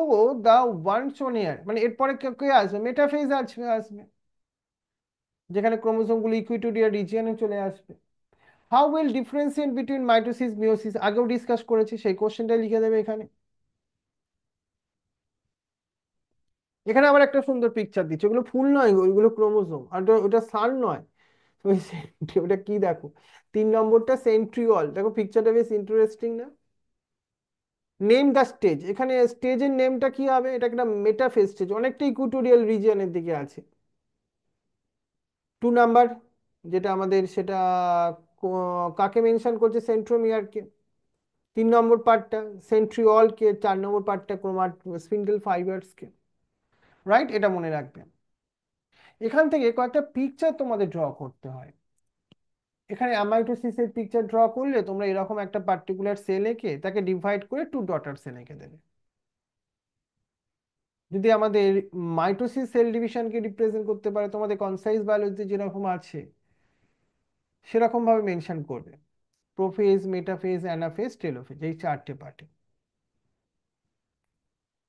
the one শোন হিয়ার, মানে এরপরে কে কে আসবে? মেটাফেজ আসবে, যেখানে ক্রোমোসোম গুলো ইকুইটোরিয়াল রিজিয়নে চলে আসবে। How will differentiate between mitosis meiosis, আগেও ডিসকাস করেছি, সেই কোশ্চেনটা লিখে দেবে এখানে। এখানে আবার একটা সুন্দর পিকচার দিচ্ছে, ওগুলো ফুল নয় গো, ওইগুলো ক্রোমোসোম, আর ওটা সান নয়। ওই ওটা কি দেখো, 3 নম্বরটা সেন্ট্রিওল, দেখো পিকচারটা বেশ ইন্টারেস্টিং না? নেম দ্য স্টেজ, এখানে স্টেজের নেমটা কি হবে? এটা একটা মেটাফেজ স্টেজ, অনেকটা ইকুইটোরিয়াল রিজিয়নের দিকে আছে। 2 নাম্বার যেটা আমাদের, সেটা কাকে মেনশন করছে? সেন্ট্রোমিয়ারকে। 3 নম্বর পার্টটা সেন্ট্রিওলকে, 4 নম্বর পার্টটা ক্রোমাট স্পিন্ডল ফাইবার্সকে, রাইট, এটা মনে রাখবে। এখান থেকে কয়েকটা পিকচার তোমাদের ড্র করতে হয়। এখানে অ্যামাইটোসিসের পিকচার ড্র করলে তোমরা এরকম একটা পার্টিকুলার সেল এঁকে তাকে ডিভাইড করে 2 ডটার সেল এঁকে দেবে। যদি আমাদের মাইটোসিস সেল ডিভিশনকে রিপ্রেজেন্ট করতে পারে, তোমাদের কনসাইজ বায়োলজিতে যেরকম আছে সেরকম ভাবে মেনশন করবে, প্রোফেজ, মেটাফেজ, অ্যানাফেজ, টেলোফেজ, এই 4টে পার্টে।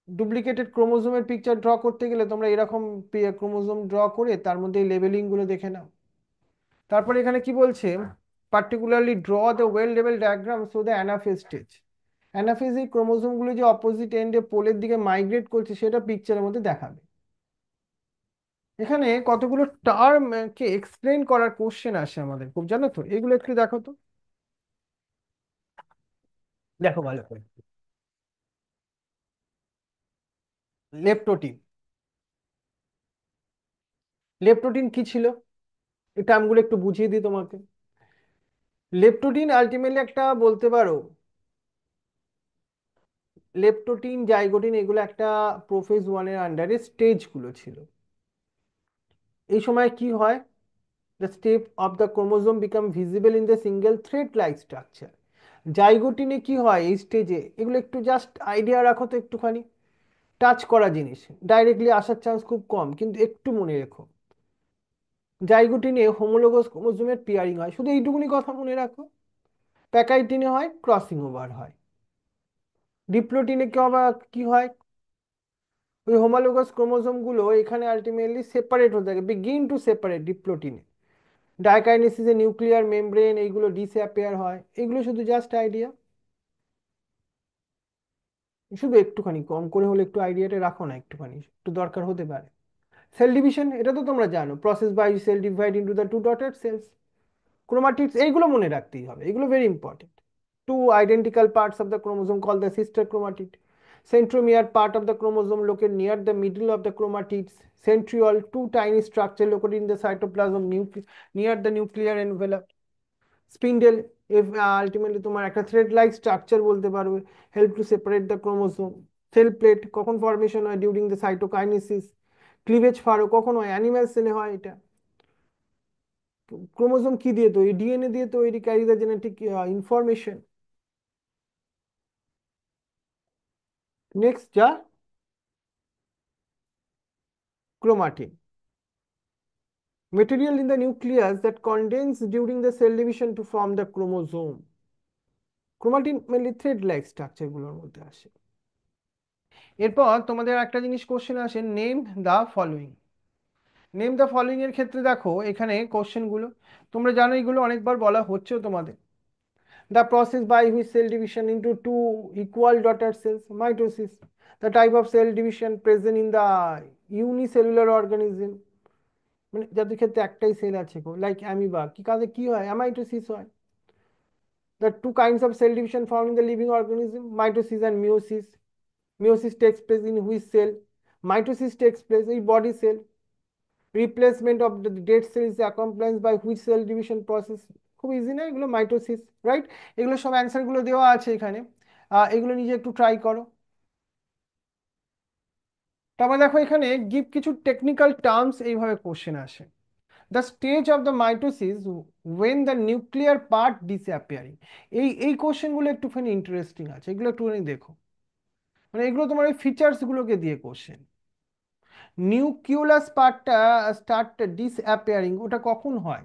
ডুপ্লিকেটেড ক্রোমোজোমের পিকচার ড্র করতে গেলে তোমরা এরকম ক্রোমোজোম ড্র করে তার মধ্যে লেবেলিং গুলো দেখে নাও। তারপরে এখানে কি বলছে? Particularly draw the well level diagram so the anaphase stage. Anaphase এই ক্রোমোজোম গুলো যে অপোজিট এন্ডে পোলের দিকে মাইগ্রেট করছে সেটা পিকচারের মধ্যে দেখাবে। এখানে কতগুলো টার্ম কে এক্সপ্লেন করার কোশ্চেন আসে আমাদের, খুব জানো তো, এগুলো একটু দেখো তো, দেখো ভালো করে। লেপটোটিন, লেপটোটিন কি ছিল? এই টার্মগুলো একটু বুঝিয়ে দিই তোমাকে। লেপটোটিন আলটিমেটলি একটা, বলতে পারো, লেপটোটিন, জাইগোটিন, এগুলো একটা প্রোফেজ ওয়ানের আন্ডারে স্টেজগুলো ছিল। এই সময় কি হয়? The step of the chromosome become visible in the single thread like structure. জাইগোটিনে কি হয় এই স্টেজে? এগুলো একটু জাস্ট আইডিয়া রাখো তো একটুখানি, টাচ করা জিনিস, ডাইরেক্টলি আসার চান্স খুব কম, কিন্তু একটু মনে রেখো। জাইগোটিনে হোমোলোগাস ক্রোমোজোমের পেয়ারিং হয়, শুধু এইটুকুনি কথা মনে রাখো। প্যাকাইটিনে হয় ক্রসিং ওভার হয়। ডিপ্লোটিনে কি হয়? ওই হোমোলোগাস ক্রোমোজোম গুলো এখানে আলটিমেটলি সেপারেট হতে থাকে, বিগিন টু সেপারেট ডিপ্লোটিনে। ডাইকাইনেসিসে নিউক্লিয়ার মেমব্রেন এইগুলো ডিসঅ্যাপিয়ার হয়, এগুলো শুধু জাস্ট আইডিয়া, শুধু একটুখানি কম করে হলে একটু আইডিয়াটা রাখো না, একটুখানি একটু দরকার হতে পারে। সেল ডিভিশন, এটা তো তোমরা জানো, process by cell divide into the 2 daughter cells. Chromatids এইগুলো মনে রাখতেই হবে, এগুলো very important. 2 identical parts of the chromosome called the sister chromatid. Centromere, part of the chromosome located near the middle of the chromatids. Centriole, 2 tiny structure located in the cytoplasm near the nuclear envelope. Spindle, if ultimately তোমার একটা thread like structure বলতে পারবে, help to separate the chromosome. Sell plate কখন formation হয়? During the cytokinesis. Cleavage Faro কখন হয়? Animal সেলে হয় এটা। ক্রোমোসোম কি দিয়ে তৈরি? ডিএনএ দিয়ে তৈরি, carry the genetic information. Next যা, chromatin, material in the nucleus that condense during the cell division to form the chromosome. Chromatin mainly thread like structure গুলোর মধ্যে আসে। এরপর তোমাদের একটা জিনিস কোশ্চেন আসে, name the following. Name the following এর ক্ষেত্রে দেখো এখানে কোশ্চেন গুলো, তোমরা জানো এগুলো অনেকবার বলা হচ্ছেও তোমাদের। The process by which cell division into two equal daughter cells, mitosis. The type of cell division present in the unicellular organism, মানে যাদের ক্ষেত্রে একটাই সেল আছে গো, লাইক অ্যামিবা, কি কাজে কি হয়, অ্যামাইটোসিস হয়। The two kinds of cell division found in the living organism, mitosis and meiosis. Meiosis takes place in which cell? Mitosis takes place in body cell. Replacement of the dead cell is accompanied by which cell division process? খুব easy না এগুলো, mitosis, right? এগুলো সব answer গুলো দেওয়া আছে এখানে, এগুলো নিজে একটু ট্রাই করো। তারপর দেখো এখানে গিভ কিছু টেকনিক্যাল টার্মস এইভাবে কোশ্চেন আসে। The stage of the mitosis when the nuclear part disappearing. এই কোশ্চেনগুলো একটুখানি ইন্টারেস্টিং আছে, এগুলো একটুখানি দেখো। মানে এগুলো তোমার ওই ফিচার্স গুলোকে দিয়ে কোশ্চেন। নিউক্লিয়াস পার্টটা স্টার্ট ডিসঅ্যাপিয়ারিং, ওটা কখন হয়?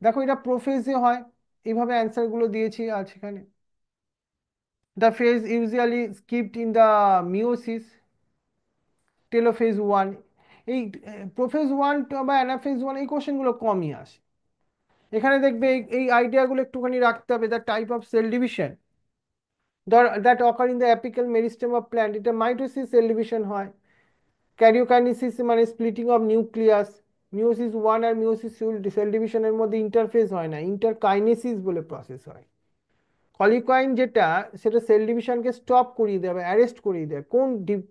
দেখো এটা প্রোফেজে হয়, এইভাবে অ্যান্সার গুলো দিয়েছি আজ এখানে। The phase usually skipped in the meiosis, telophase one. এই প্রোফেজ ওয়ান বা অ্যানাফেজ ওয়ান এই কোশ্চেনগুলো কমই আসে। এখানে দেখবে এই আইডিয়াগুলো একটুখানি রাখতে হবে। The type of cell division that occur in the apical meristem of plant, এটা মাইটোসিস সেল ডিভিশন হয়। ক্যারিওকাইনেসিস মানে splitting of nucleus. Meiosis one আর মিওসিস সেল ডিভিশনের মধ্যে ইন্টারফেস হয় না, ইন্টারকাইনেসিস বলে প্রসেস হয়। কলিকয়েন যেটা, সেটা সেল ডিভিশনকে স্টপ করিয়ে দেয় বা অ্যারেস্ট করিয়ে দেয়।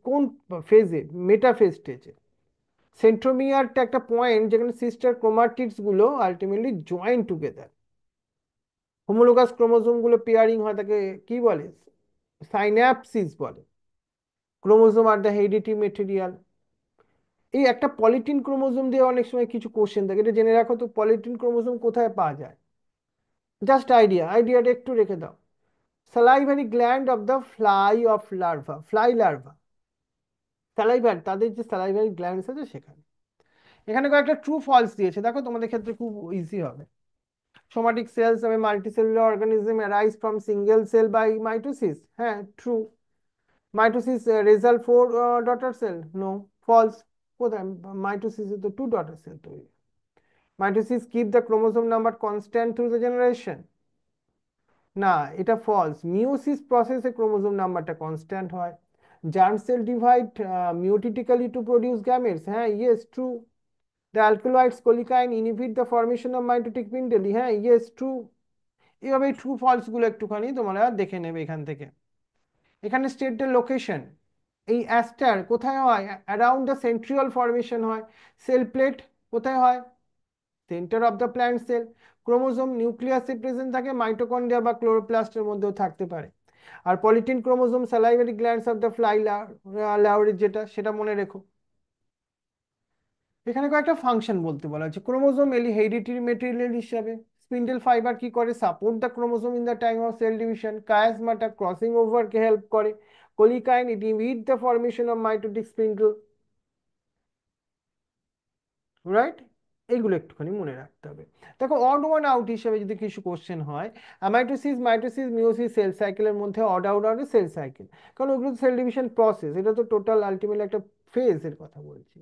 কোন ফেজে? মেটাফেজ স্টেজে। সেন্ট্রোমিয়ারটা একটা পয়েন্ট যেখানে সিস্টার ক্রোমাটিডস গুলো ultimately join together. Homologous chromosome গুলো পেয়ারিং হয়, তাকে কি বলে? সাইন্যাপসিস বলে। Chromosome are the heredity material. এই একটা পলিটিন ক্রোমোজোম দিয়ে অনেক সময় কিছু কোশ্চেন থাকে, এটা জেনে রাখো তো, পলিটিন ক্রোমোজোম কোথায় পাওয়া যায়? জাস্ট আইডিয়াটা একটু রেখে দাও। Salivary gland of the fly larva. Saliva, তাদের যে স্যালাইভারি গ্ল্যান্ডস আছে সেখানে। এখানে কয়েকটা ট্রু ফলস দিয়েছে, দেখো তোমাদের ক্ষেত্রে খুব ইজি হবে। Somatic cells of a multicellular organism arise from single cell by mitosis, হ্যাঁ true. Mitosis result four daughter cell, no, false. কোথায়? মাইটোসিসে তো টু ডটার সেল তৈরি। Mitosis keep the chromosome number constant through the generation, না এটা false. Meiosis প্রসেসে chromosome নাম্বারটা constant হয়। Germ cell divide meiotically to produce gametes, হ্যাঁ yes true. The alkaloids colchicine inhibit the formation of mitotic spindle, হ্যাঁ yes true. এইভাবে true false গুলো একটুখানি তোমরা দেখে নেবে এখান থেকে। এখানে স্টেট দ্য লোকেশন। এই অ্যাস্টার কোথায় হয়? অ্যারাউন্ড দ্য সেন্ট্রিওল ফরমেশন হয়। সেল প্লেট কোথায় হয়? Centre of the plant cell. Chromosome নিউক্লিয়াসে প্রেজেন্ট থাকে, মাইটোকন্ড্রিয়া বা ক্লোরোপ্লাস্টের মধ্যেও থাকতে পারে। আর polytene chromosome salivary glands of the fly larvae, যেটা সেটা মনে রেখো। এখানে কয়েকটা ফাংশন বলতে বলা হচ্ছে। ক্রোমোজোম এলি হেরিডিটারি মেটেরিয়াল হিসাবে। স্পিন্ডেল ফাইবার কি করে? Support the chromosome in the time of cell division. Chiasmata crossing over কে হেল্প করে। Colchicine it inhibit the formation of mitotic spindle, right? এইগুলো একটুখানি মনে রাখতে হবে। দেখো অড ওয়ান আউট হিসেবে যদি কিছু কোশ্চেন হয়, অ্যামাইটোসিস, মাইটোসিস, মিওসিস সেল সাইকেলের মধ্যে অড আউট হবে সেল সাইকেল, কারণ ওগুলো সেল ডিভিশন প্রসেস, এটা তো টোটাল আলটিমেটলি একটা ফেজের কথা বলছি।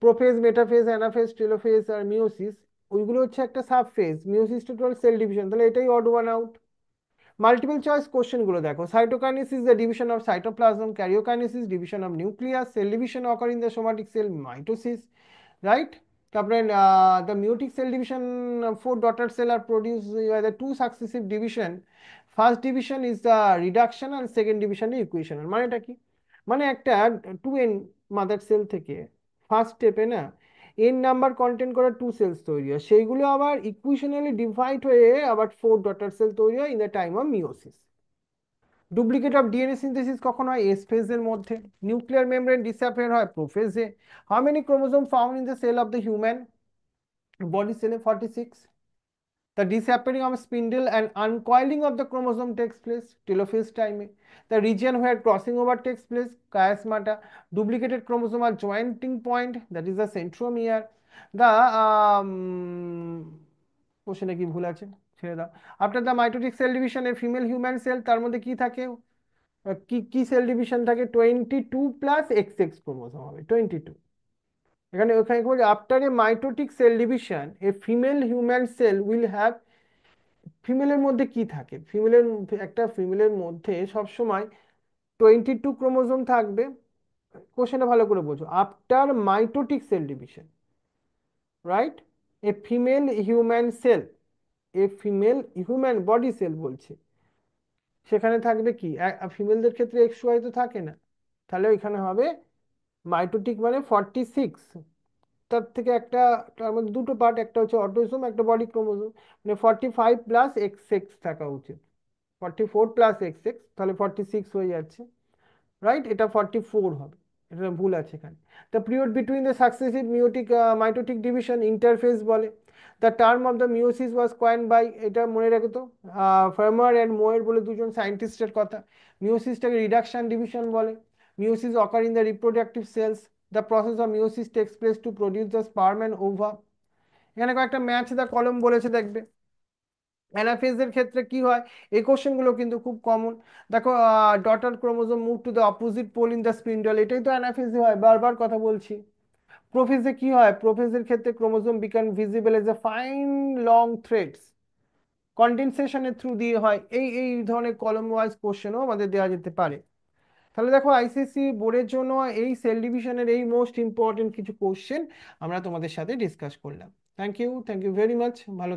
প্রোফেজ, মেটাফেজ, অ্যানাফেজ, টেলোফেজ আর মিওসিস, ওইগুলো হচ্ছে একটা সাব ফেজ। মিওসিসটা টোটাল সেল ডিভিশন, তাহলে এটাই odd one out. Multiple choice question গুলো দেখো। Cytokinesis the division of cytoplasm, karyokinesis division of nucleus, cell division occur in the somatic cell, mitosis, right? তারপরে the meiotic cell division, four daughter cell are produce by the two successive division. First division is the reduction আর second division equation. মানেটা কি? মানে একটা two N mother sell থেকে first স্টেপে না N number content করা টু সেলস তৈরি হয়, সেইগুলো আবার ইকুয়েশনালি ডিভাইড হয়ে আবার ফোর ডটার সেল তৈরি হয় in the time of meiosis. Duplicate of DNA synthesis কখন হয়? এস ফেজের মধ্যে। নিউক্লিয়ার মেমব্রেন ডিসঅ্যাপিয়ার হয় প্রোফেজে। How many chromosome found in the cell of the human body? সেলে 46। The disappearing of spindle and uncoiling of the chromosome takes place telophase time. The region where crossing over takes place, chiasmata. Duplicated chromosomal jointing point, that is the centromere. The কোশ্চেনে কি ভুল আছে ছেড়ে দাও। After the mitotic cell division a female human sell, তার মধ্যে কি থাকে? কি কি সেল ডিভিশন থাকে? 22 প্লাস এক্স এক্স ক্রোমোসোম হবে, 22। এখানে ওখানে কি বলছে? After a mitotic cell division a female human cell will have ফিমেলের মধ্যে কি থাকে? একটা ফিমেলের মধ্যে সবসময় 22 ক্রোমোজোম থাকবে। কোশ্চেনটা ভালো করে বোঝো। After mitotic cell division, right, a female human cell, a female human body cell বলছে, সেখানে থাকবে কি, ফিমেলদের ক্ষেত্রে এক্স ওয়াই তো থাকে না, তাহলে এখানে হবে মাইটোটিক মানে 46। তার থেকে একটা, তার মধ্যে দুটো পার্ট, একটা হচ্ছে অটোসোম, একটা বডি ক্রোমোজোম, মানে 45 প্লাস এক্স এক্স থাকা উচিত। 44 প্লাস এক্স এক্স, তাহলে 46 হয়ে যাচ্ছে, রাইট, এটা 44 হবে। এটা ভুল আছে এখানে। The period between the successive mitotic division interphase বলে। The term of the meiosis was coined by, এটা মনে রাখো তো, ফার্মার অ্যান্ড মোয়ের বলে দুজন সায়েন্টিস্টের কথা। মিওসিসটাকে রিডাকশন ডিভিশন বলে। Meiosis occur in the reproductive cells. The process of meiosis takes place to produce the sperm and ova. এখানে কয়েকটা ম্যাচ দ্য কলম বলেছে, দেখবে। অ্যানাফেজের ক্ষেত্রে কি হয়, এই কোশ্চেনগুলো কিন্তু খুব কমন। দেখো, daughter chromosome move to the opposite pole in the spindle, এটাই তো অ্যানাফেজে হয়, বারবার কথা বলছি। প্রোফেজে কি হয়, প্রোফেজের ক্ষেত্রে chromosome become visible as a fine long threads, কন্ডেনসেশনের থ্রু দিয়ে হয়। এই এই ধরনের কলম ওয়াইজ কোশ্চেনও আমাদের দেওয়া যেতে পারে। তাহলে দেখো, আইসিএসসি বোর্ডের জন্য এই সেল ডিভিশনের এই মোস্ট ইম্পর্টেন্ট কিছু কোশ্চেন আমরা তোমাদের সাথে ডিসকাস করলাম। থ্যাংক ইউ ভেরি মাচ, ভালো